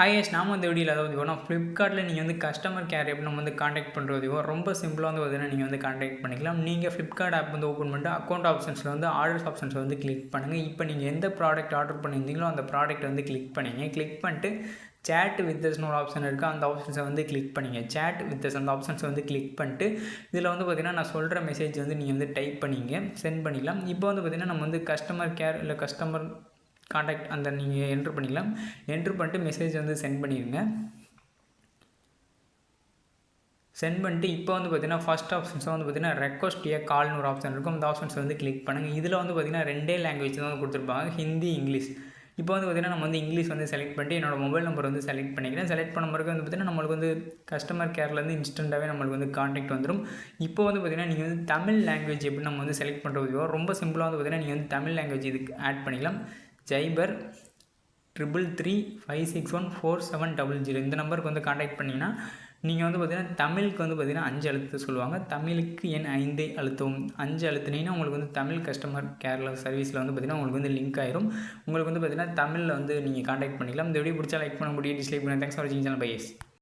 Hi S நாம இந்த வீடியோவில் அதாவது பார்த்தீங்கன்னா ஃப்ளிப்கார்ட்டில் நீங்கள் வந்து கஸ்டமர் கேர் எப்படி நம்ம வந்து காண்டாக்ட் பண்ணுறதையோ ரொம்ப சிம்பிளாக வந்து பார்த்தீங்கன்னா நீங்கள் வந்து காண்டாக்ட் பண்ணிக்கலாம். நீங்கள் ஃப்ளிப்கார்ட் ஆப் வந்து ஓப்பன் பண்ணிட்டு அக்கௌண்ட் ஆப்ஷன்ஸில் வந்து ஆர்டர்ஸ் ஆப்ஷன்ஸை வந்து கிளிக் பண்ணுங்கள். இப்போ நீங்கள் எந்த ப்ராடக்ட் ஆர்டர் பண்ணியிருந்தீங்களோ அந்த ப்ராடக்ட் வந்து கிளிக் பண்ணிங்க. கிளிக் பண்ணிட்டு சேட் வித் அஸ்னு ஒரு ஆப்ஷன் இருக்குது, அந்த ஆப்ஷன்ஸை வந்து கிளிக் பண்ணிங்க. சேட் வித் அஸ் அந்த ஆப்ஷன்ஸை வந்து கிளிக் பண்ணிட்டு இதில் வந்து பார்த்திங்கன்னா நான் சொல்கிற மெசேஜ் வந்து நீங்கள் வந்து டைப் பண்ணிங்க, சென்ட் பண்ணிக்கலாம். இப்போ வந்து பார்த்திங்கன்னா நம்ம வந்து கஸ்டமர் கேர் இல்லை கஸ்டமர் காண்டாக்ட் அந்த நீங்கள் என்ட்ரு பண்ணிக்கலாம். என்ட்ரு பண்ணிட்டு மெசேஜ் வந்து சென்ட் பண்ணிடுங்க. சென்ட் பண்ணிட்டு இப்போ வந்து பார்த்தீங்கன்னா ஃபஸ்ட் ஆப்ஷன்ஸை வந்து பார்த்தீங்கன்னா ரெக்வஸ்ட் ஏ கால்னு ஒரு ஆப்ஷன் இருக்கும், அந்த ஆப்ஷன்ஸை வந்து கிளிக் பண்ணுங்கள். இதில் வந்து பார்த்திங்கன்னா 2 லாங்குவேஜ் தான் கொடுத்துருப்பாங்க, ஹிந்தி, இங்கிலீஷ். இப்போ வந்து பார்த்திங்கன்னா நம்ம வந்து இங்கிலீஷ் வந்து செலக்ட் பண்ணிட்டு என்னோடய மொபைல் நம்பர் வந்து செலக்ட் பண்ணிக்கிறேன். செலக்ட் பண்ண பிறகு வந்து பார்த்திங்கன்னா நம்மளுக்கு வந்து கஸ்டமர் கேர்லேருந்து இன்ஸ்டண்ட்டாகவே நம்மளுக்கு வந்து காண்டாக்ட் வந்துடும். இப்போ வந்து பார்த்திங்கன்னா நீங்கள் வந்து தமிழ் லாங்குவேஜ் எப்படி நம்ம வந்து செலக்ட் பண்ணுறதுக்கோ ரொம்ப சிம்பிளாக வந்து பார்த்திங்கன்னா நீங்கள் வந்து தமிழ் லாங்குவேஜ் இதுக்கு ஆட் பண்ணிக்கலாம். ஜைபர் 335614700 இந்த நம்பருக்கு வந்து காண்டாக்ட் பண்ணிங்கன்னா நீங்கள் வந்து பார்த்திங்கன்னா தமிழுக்கு வந்து பார்த்திங்கன்னா 5 அழுத்த சொல்லுவாங்க. தமிழுக்கு எண் 5 அழுத்தவும். 5 அழுத்தினீங்கன்னா உங்களுக்கு வந்து தமிழ் கஸ்டமர் கேரில் சர்வீஸில் வந்து பார்த்திங்கன்னா உங்களுக்கு வந்து லிங்க் ஆயிரும். உங்களுக்கு வந்து பார்த்திங்கன்னா தமிழில் வந்து நீங்கள் காண்டாக்ட் பண்ணிக்கலாம். இந்த வீடியோ பிடிச்சா லைக் பண்ண முடியும், டிஸ்லைக் பண்ணுங்கள். தேங்க்ஸ் ஃபார் வாட்சிங் சேனல் பை எஸ்.